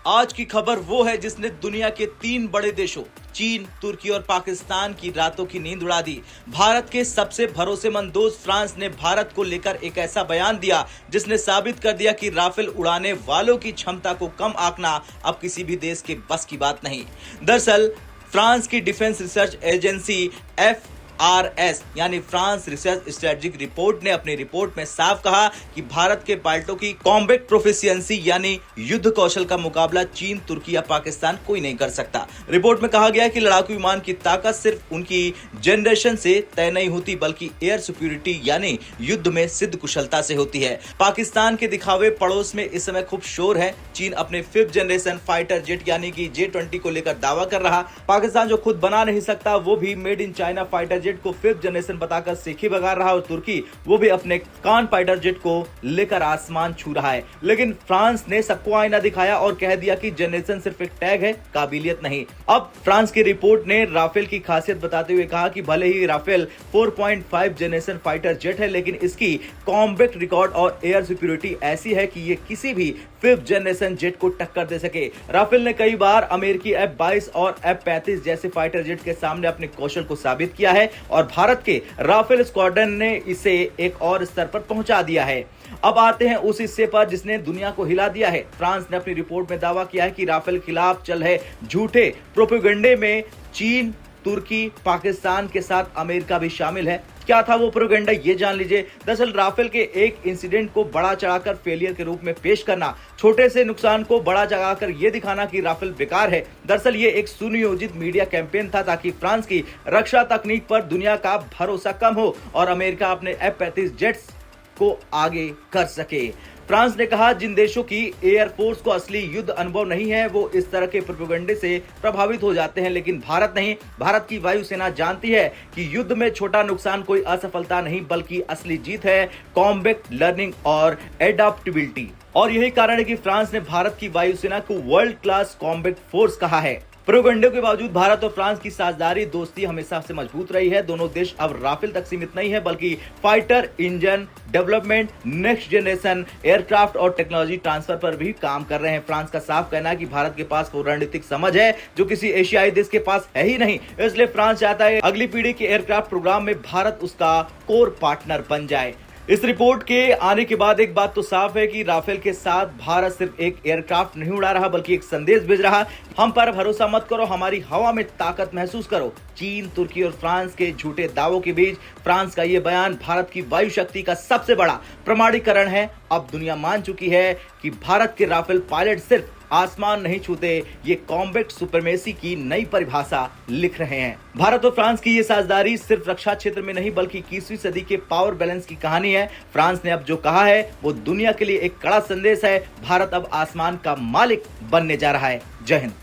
आज की खबर वो है जिसने दुनिया के 3 बड़े देशों चीन, तुर्की और पाकिस्तान की रातों की नींद उड़ा दी। भारत के सबसे भरोसेमंद दोस्त फ्रांस ने भारत को लेकर एक ऐसा बयान दिया जिसने साबित कर दिया कि राफेल उड़ाने वालों की क्षमता को कम आंकना अब किसी भी देश के बस की बात नहीं। दरअसल फ्रांस की डिफेंस रिसर्च एजेंसी FRS यानी फ्रांस रिसर्च स्ट्रेटेजिक रिपोर्ट ने अपनी रिपोर्ट में साफ कहा कि भारत के पायलटों की कॉम्बैट प्रोफिशिएंसी यानी युद्ध कौशल का मुकाबला चीन, तुर्की या पाकिस्तान कोई नहीं कर सकता। रिपोर्ट में कहा गया कि लड़ाकू विमान की ताकत सिर्फ उनकी जनरेशन से तय नहीं होती बल्कि एयर सुपीरियरिटी यानी युद्ध में सिद्ध कुशलता से होती है। पाकिस्तान के दिखावे पड़ोस में इस समय खूब शोर है। चीन अपने 5th जनरेशन फाइटर जेट यानी कि J-20 को लेकर दावा कर रहा। पाकिस्तान जो खुद बना नहीं सकता वो भी made in China fighter jet को 5th जनरेशन बताकर सीखी भगा रहा। और तुर्की वो भी अपने कान फाइटर जेट को लेकर आसमान छू रहा है। लेकिन फ्रांस ने सबको आईना दिखाया और कह दिया कि जनरेशन सिर्फ एक टैग है, काबिलियत नहीं। अब फ्रांस की रिपोर्ट ने राफेल की खासियत बताते हुए कहा कि भले ही राफेल 4.5 जनरेशन फाइटर जेट है लेकिन इसकी कॉम्बैट रिकॉर्ड और एयर सुपीरियरिटी ऐसी है कि ये किसी भी 5th जनरेशन जेट को टक्कर दे सके। राफेल ने कई बार अमेरिकी F-22 और F-35 जैसे फाइटर जेट के सामने अपने कौशल को साबित किया है और भारत के राफेल स्क्वाड्रन ने इसे एक और स्तर पर पहुंचा दिया है। अब आते हैं उस हिस्से पर जिसने दुनिया को हिला दिया है। फ्रांस ने अपनी रिपोर्ट में दावा किया है कि राफेल खिलाफ चल रहे झूठे प्रोपेगेंडे में चीन, तुर्की, पाकिस्तान के साथ अमेरिका भी शामिल है। क्या था वो प्रोपेगेंडा, ये जान लीजिए। दरअसल राफेल के एक इंसिडेंट को बड़ा चढ़ाकर फेलियर के रूप में पेश करना, छोटे से नुकसान को बड़ा चढ़ाकर ये दिखाना कि राफेल बेकार है। दरअसल ये एक सुनियोजित मीडिया कैंपेन था ताकि फ्रांस की रक्षा तकनीक पर दुनिया का भरोसा कम हो और अमेरिका अपने F-35 जेट्स को आगे कर सके। फ्रांस ने कहा जिन देशों की एयरफोर्स को असली युद्ध अनुभव नहीं है वो इस तरह के प्रोपेगेंडे से प्रभावित हो जाते हैं, लेकिन भारत नहीं। भारत की वायुसेना जानती है कि युद्ध में छोटा नुकसान कोई असफलता नहीं बल्कि असली जीत है, कॉम्बैट लर्निंग और एडाप्टेबिलिटी। और यही कारण है कि फ्रांस ने भारत की वायुसेना को वर्ल्ड क्लास कॉम्बैट फोर्स कहा है। प्रोपेगेंडे के बावजूद भारत और फ्रांस की साझेदारी दोस्ती हमेशा से मजबूत रही है। दोनों देश अब राफेल तक सीमित नहीं है बल्कि fighter engine development, next generation aircraft और टेक्नोलॉजी ट्रांसफर पर भी काम कर रहे हैं। फ्रांस का साफ कहना है कि भारत के पास वो रणनीतिक समझ है जो किसी एशियाई देश के पास है ही नहीं। इसलिए फ्रांस चाहता है अगली पीढ़ी के एयरक्राफ्ट प्रोग्राम में भारत उसका कोर पार्टनर बन जाए। इस रिपोर्ट के आने के बाद एक बात तो साफ है कि राफेल के साथ भारत सिर्फ एक एयरक्राफ्ट नहीं उड़ा रहा बल्कि एक संदेश भेज रहा। हम पर भरोसा मत करो, हमारी हवा में ताकत महसूस करो। चीन, तुर्की और फ्रांस के झूठे दावों के बीच फ्रांस का यह बयान भारत की वायु शक्ति का सबसे बड़ा प्रमाणीकरण है। अब दुनिया मान चुकी है कि भारत के राफेल पायलट सिर्फ आसमान नहीं छूते, ये कॉम्बैट सुप्रीमेसी की नई परिभाषा लिख रहे हैं। भारत और फ्रांस की ये साझेदारी सिर्फ रक्षा क्षेत्र में नहीं बल्कि 21वीं सदी के पावर बैलेंस की कहानी है। फ्रांस ने अब जो कहा है वो दुनिया के लिए एक कड़ा संदेश है। भारत अब आसमान का मालिक बनने जा रहा है। जय हिंद।